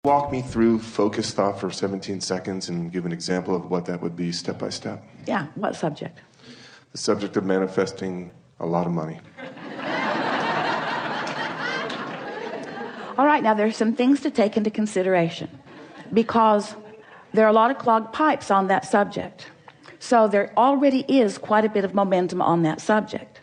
Walk me through focused thought for 17 seconds and give an example of what that would be step by step. Yeah, what subject? The subject of manifesting a lot of money. All right, now there's some things to take into consideration because there are a lot of clogged pipes on that subject. So there already is quite a bit of momentum on that subject.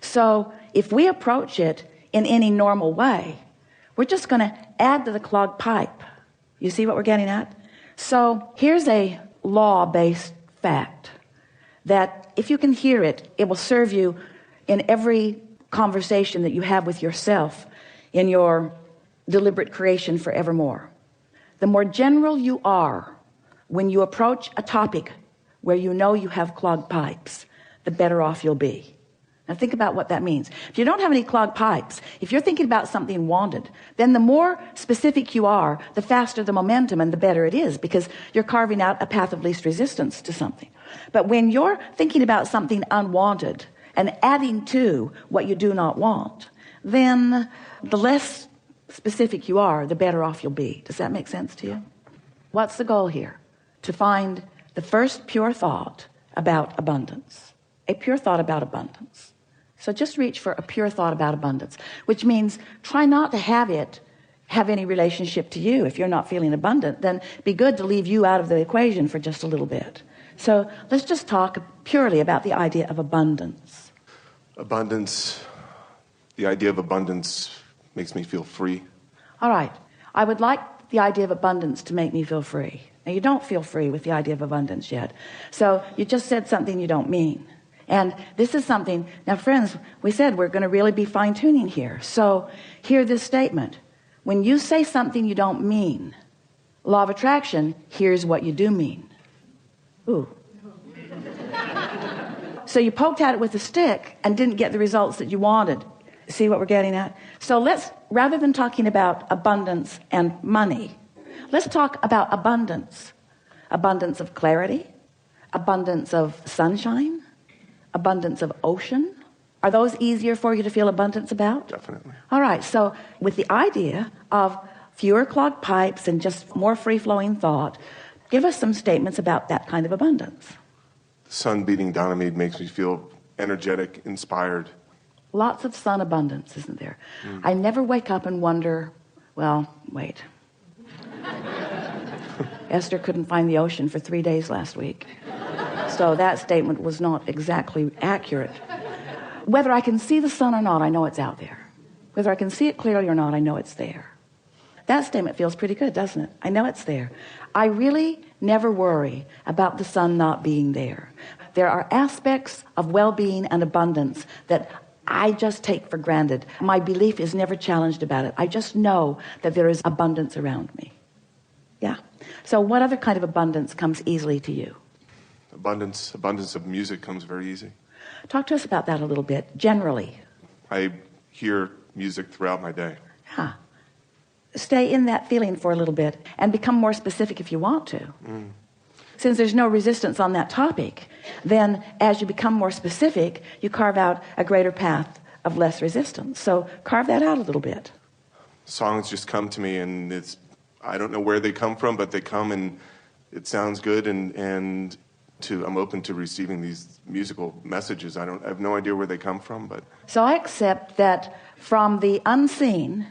So if we approach it in any normal way, we're just going to add to the clogged pipe. You see what we're getting at? So here's a law-based fact that if you can hear it, it will serve you in every conversation that you have with yourself in your deliberate creation forevermore. The more general you are when you approach a topic where you know you have clogged pipes, the better off you'll be. Now think about what that means. If you don't have any clogged pipes, if you're thinking about something wanted, then the more specific you are, the faster the momentum and the better it is, because you're carving out a path of least resistance to something. But when you're thinking about something unwanted and adding to what you do not want, then the less specific you are, the better off you'll be. Does that make sense to you? What's the goal here? To find the first pure thought about abundance. A pure thought about abundance. So just reach for a pure thought about abundance, which means try not to have it have any relationship to you. If you're not feeling abundant, then be good to leave you out of the equation for just a little bit. So let's just talk purely about the idea of abundance. Abundance, the idea of abundance makes me feel free. All right. I would like the idea of abundance to make me feel free. Now, you don't feel free with the idea of abundance yet. So you just said something you don't mean. And this is something, now friends, we said we're going to really be fine-tuning here. So hear this statement. When you say something you don't mean, law of attraction, here's what you do mean. Ooh. So you poked at it with a stick and didn't get the results that you wanted. See what we're getting at? So let's, rather than talking about abundance and money, let's talk about abundance. Abundance of clarity, abundance of sunshine, abundance of ocean. Are those easier for you to feel abundance about? Definitely. All right, so with the idea of fewer clogged pipes and just more free-flowing thought, give us some statements about that kind of abundance. The sun beating down on me makes me feel energetic, inspired. Lots of sun abundance, isn't there? I never wake up and wonder, well, wait. Esther couldn't find the ocean for 3 days last week. So that statement was not exactly accurate. Whether I can see the sun or not, I know it's out there. Whether I can see it clearly or not, I know it's there. That statement feels pretty good, doesn't it? I know it's there. I really never worry about the sun not being there. There are aspects of well-being and abundance that I just take for granted. My belief is never challenged about it. I just know that there is abundance around me. Yeah. So what other kind of abundance comes easily to you? Abundance of music comes very easy. Talk to us about that a little bit, generally. I hear music throughout my day. Huh. Stay in that feeling for a little bit and become more specific if you want to. Since there's no resistance on that topic, then as you become more specific, you carve out a greater path of less resistance. So carve that out a little bit. Songs just come to me, and I don't know where they come from, but they come and it sounds good, and I'm open to receiving these musical messages. I have no idea where they come from, but so I accept that from the unseen,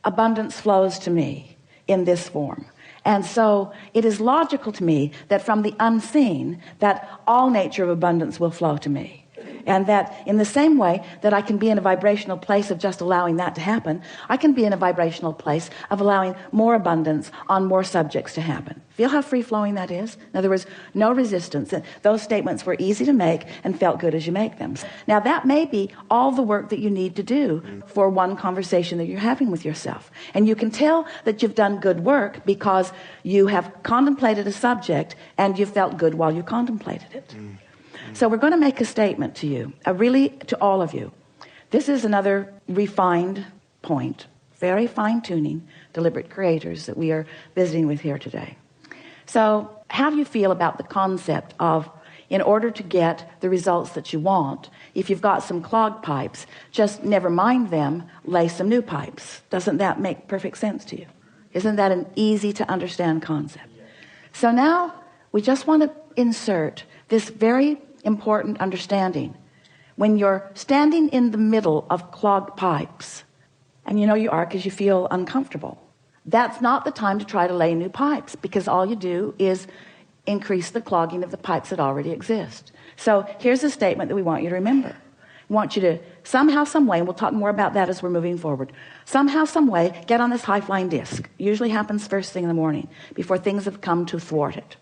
abundance flows to me in this form. And so it is logical to me that from the unseen, that all nature of abundance will flow to me. And that in the same way that I can be in a vibrational place of just allowing that to happen, I can be in a vibrational place of allowing more abundance on more subjects to happen. Feel how free-flowing that is? In other words, no resistance. Those statements were easy to make and felt good as you make them. Now that may be all the work that you need to do for one conversation that you're having with yourself. And you can tell that you've done good work because you have contemplated a subject and you felt good while you contemplated it. So we're going to make a statement to you, really to all of you. This is another refined point, very fine-tuning, deliberate creators that we are visiting with here today. So how do you feel about the concept of, in order to get the results that you want, if you've got some clogged pipes, just never mind them, lay some new pipes? Doesn't that make perfect sense to you? Isn't that an easy to understand concept? So now we just want to insert this very important understanding. When you're standing in the middle of clogged pipes, and you know you are because you feel uncomfortable, that's not the time to try to lay new pipes, because all you do is increase the clogging of the pipes that already exist. So here's a statement that we want you to remember. We want you to somehow, some way, and we'll talk more about that as we're moving forward, somehow, some way, get on this high-flying disc. Usually happens first thing in the morning, before things have come to thwart it.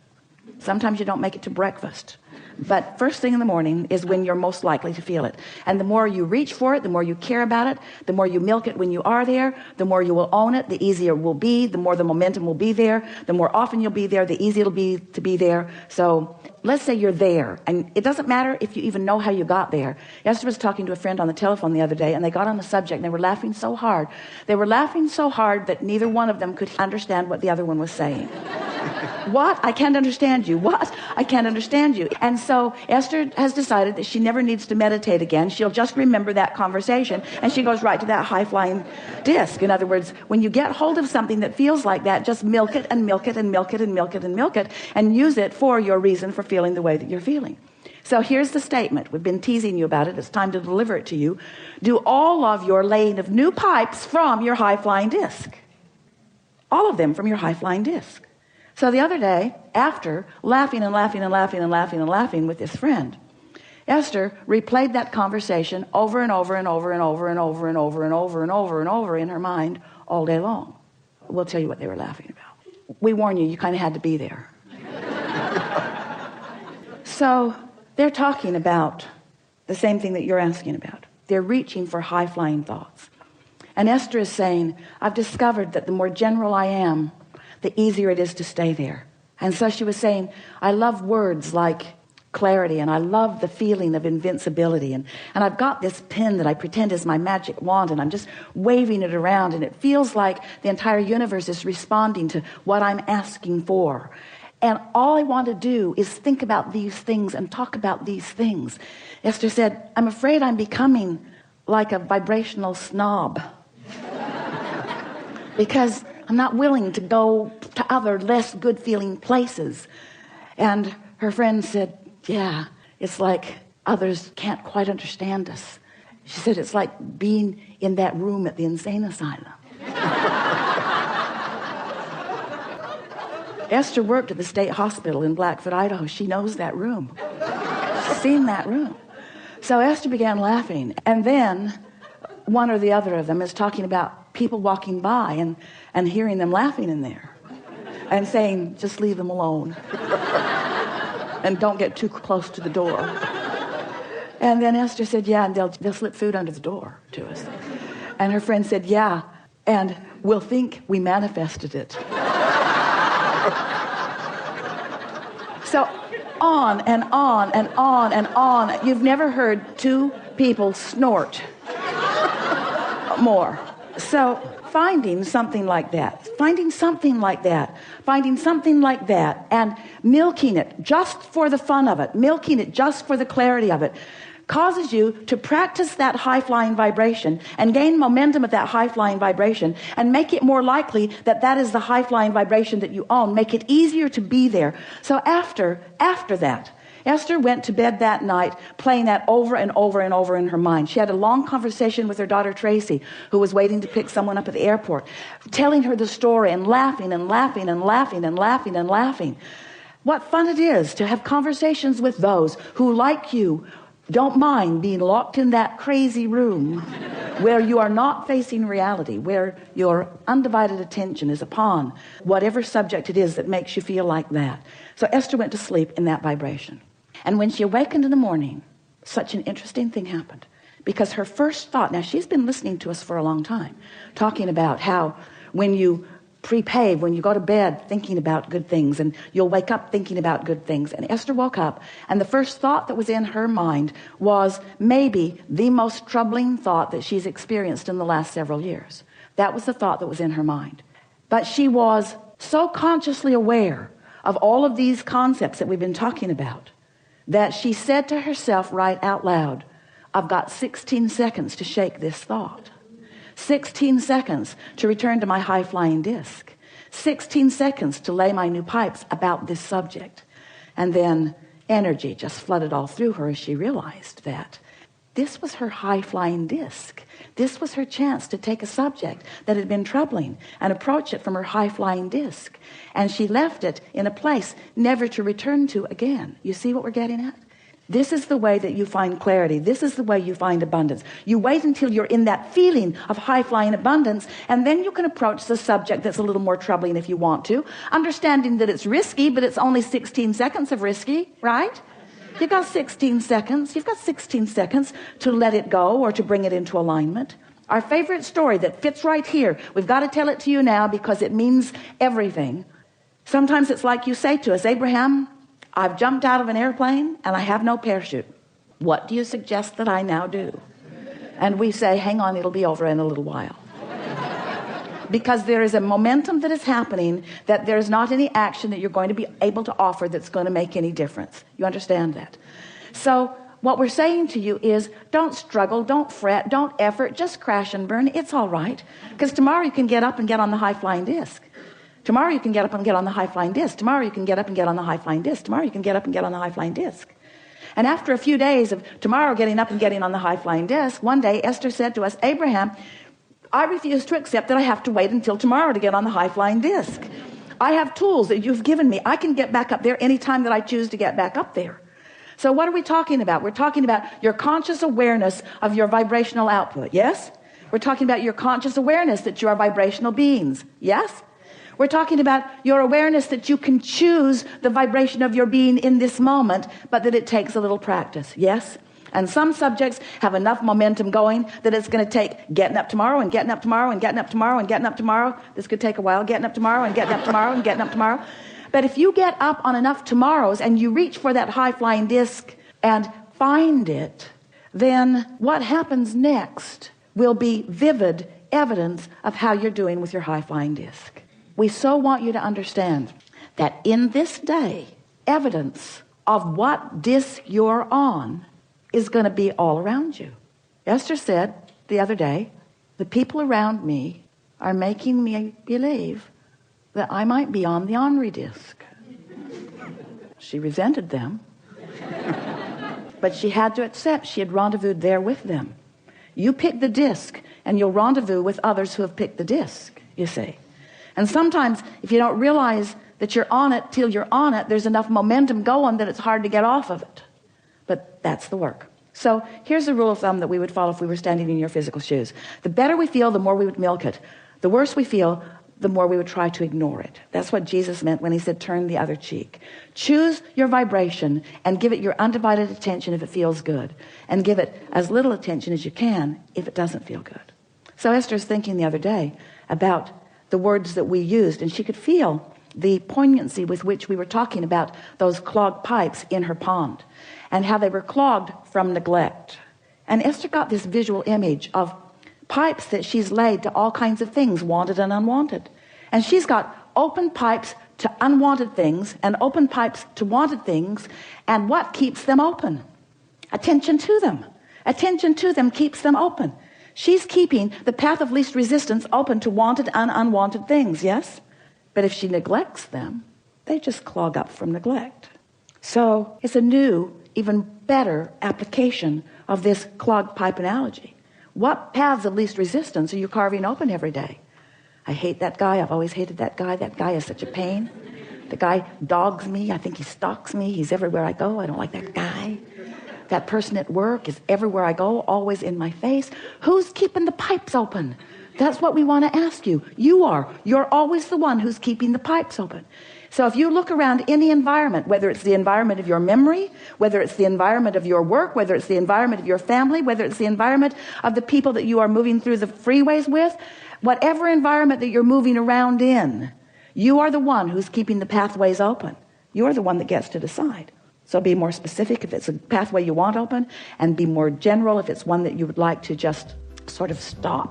Sometimes you don't make it to breakfast, but first thing in the morning is when you're most likely to feel it. And the more you reach for it, the more you care about it, the more you milk it when you are there, the more you will own it, the easier it will be, the more the momentum will be there, the more often you'll be there, the easier it'll be to be there. So let's say you're there, and it doesn't matter if you even know how you got there. Esther was talking to a friend on the telephone the other day, and they got on the subject, and they were laughing so hard. They were laughing so hard that neither one of them could understand what the other one was saying. What? I can't understand you. What? I can't understand you. And so Esther has decided that she never needs to meditate again. She'll just remember that conversation, and she goes right to that high-flying disc. In other words, when you get hold of something that feels like that, just milk it and milk it and milk it and milk it and milk it, and use it for your reason for feeling the way that you're feeling. So here's the statement. We've been teasing you about it. It's time to deliver it to you. Do all of your laying of new pipes from your high-flying disc. All of them from your high-flying disc. So the other day, after laughing and laughing and laughing and laughing and laughing with this friend, Esther replayed that conversation over and over and over and over and over and over and over and over and over in her mind all day long. We'll tell you what they were laughing about. We warn you, you kind of had to be there. So they're talking about the same thing that you're asking about. They're reaching for high-flying thoughts. And Esther is saying, I've discovered that the more general I am, the easier it is to stay there. And so she was saying, I love words like clarity, and I love the feeling of invincibility, and I've got this pen that I pretend is my magic wand, and I'm just waving it around, and it feels like the entire universe is responding to what I'm asking for. And all I want to do is think about these things and talk about these things. Esther said, I'm afraid I'm becoming like a vibrational snob because I'm not willing to go to other less good feeling places. And her friend said, yeah, it's like others can't quite understand us. She said, it's like being in that room at the insane asylum. Esther worked at the state hospital in Blackfoot, Idaho. She knows that room. She's seen that room. So Esther began laughing. And then one or the other of them is talking about people walking by and hearing them laughing in there and saying, just leave them alone and don't get too close to the door. And then Esther said, yeah, and they'll slip food under the door to us. And her friend said, yeah, and we'll think we manifested it. So on and on and on and on. You've never heard two people snort more. So finding something like that, and milking it just for the fun of it, milking it just for the clarity of it, causes you to practice that high-flying vibration and gain momentum at that high-flying vibration and make it more likely that that is the high-flying vibration that you own. Make it easier to be there. So after that, Esther went to bed that night playing that over and over and over in her mind. She had a long conversation with her daughter Tracy, who was waiting to pick someone up at the airport, telling her the story and laughing and laughing and laughing and laughing and laughing. What fun it is to have conversations with those who, like you, don't mind being locked in that crazy room where you are not facing reality, where your undivided attention is upon whatever subject it is that makes you feel like that. So Esther went to sleep in that vibration. And when she awakened in the morning, such an interesting thing happened. Because her first thought, now she's been listening to us for a long time, talking about how when you prepave, when you go to bed thinking about good things, and you'll wake up thinking about good things. And Esther woke up, and the first thought that was in her mind was maybe the most troubling thought that she's experienced in the last several years. That was the thought that was in her mind. But she was so consciously aware of all of these concepts that we've been talking about that she said to herself right out loud, I've got 16 seconds to shake this thought. 16 seconds to return to my high-flying disc. 16 seconds to lay my new pipes about this subject. And then energy just flooded all through her as she realized that this was her high-flying disc. This was her chance to take a subject that had been troubling and approach it from her high-flying disc. And she left it in a place never to return to again. You see what we're getting at? This is the way that you find clarity. This is the way you find abundance. You wait until you're in that feeling of high-flying abundance, and then you can approach the subject that's a little more troubling if you want to, understanding that it's risky, but it's only 16 seconds of risky, right? You've got 16 seconds. You've got 16 seconds to let it go or to bring it into alignment. Our favorite story that fits right here. We've got to tell it to you now because it means everything. Sometimes it's like you say to us, Abraham, I've jumped out of an airplane and I have no parachute. What do you suggest that I now do? And we say, hang on, it'll be over in a little while. Because there is a momentum that is happening that there's not any action that you're going to be able to offer that's going to make any difference. You understand that? So what we're saying to you is don't struggle, don't fret, don't effort, just crash and burn. It's all right. Because tomorrow you can get up and get on the high-flying disc. Tomorrow you can get up and get on the high-flying disc. Tomorrow you can get up and get on the high-flying disc. Tomorrow you can get up and get on the high-flying disc. And after a few days of tomorrow getting up and getting on the high-flying disc, one day Esther said to us, Abraham, I refuse to accept that I have to wait until tomorrow to get on the high-flying disc. I have tools that you've given me. I can get back up there anytime that I choose to get back up there. So what are we talking about? We're talking about your conscious awareness of your vibrational output. Yes? We're talking about your conscious awareness that you are vibrational beings. Yes? We're talking about your awareness that you can choose the vibration of your being in this moment, but that it takes a little practice. Yes? And some subjects have enough momentum going that it's going to take getting up tomorrow and getting up tomorrow and getting up tomorrow and getting up tomorrow. This could take a while. Getting up tomorrow and getting up tomorrow and getting up tomorrow. But if you get up on enough tomorrows and you reach for that high-flying disc and find it, then what happens next will be vivid evidence of how you're doing with your high-flying disc. We so want you to understand that in this day, evidence of what disc you're on is going to be all around you. Esther said the other day, the people around me are making me believe that I might be on the Henri disc. She resented them, but she had to accept she had rendezvoused there with them. You pick the disc and you'll rendezvous with others who have picked the disc, you see. And sometimes if you don't realize that you're on it till you're on it, there's enough momentum going that it's hard to get off of it. But that's the work. So here's the rule of thumb that we would follow if we were standing in your physical shoes. The better we feel, the more we would milk it. The worse we feel, the more we would try to ignore it. That's what Jesus meant when he said, turn the other cheek. Choose your vibration and give it your undivided attention if it feels good. And give it as little attention as you can if it doesn't feel good. So Esther's thinking the other day about the words that we used, and she could feel the poignancy with which we were talking about those clogged pipes in her pond and how they were clogged from neglect. And Esther got this visual image of pipes that she's laid to all kinds of things, wanted and unwanted. And she's got open pipes to unwanted things and open pipes to wanted things. And what keeps them open? Attention to them. Attention to them keeps them open. She's keeping the path of least resistance open to wanted and unwanted things, yes? But if she neglects them, they just clog up from neglect. So it's a new, even better application of this clogged pipe analogy. What paths of least resistance are you carving open every day? I hate that guy. I've always hated that guy. That guy is such a pain. The guy dogs me. I think he stalks me. He's everywhere I go. I don't like that guy. That person at work is everywhere I go, always in my face. Who's keeping the pipes open? That's what we want to ask you. You are. You're always the one who's keeping the pipes open. So if you look around any environment, whether it's the environment of your memory, whether it's the environment of your work, whether it's the environment of your family, whether it's the environment of the people that you are moving through the freeways with, whatever environment that you're moving around in, you are the one who's keeping the pathways open. You're the one that gets to decide. So be more specific if it's a pathway you want open, and be more general if it's one that you would like to just sort of stop.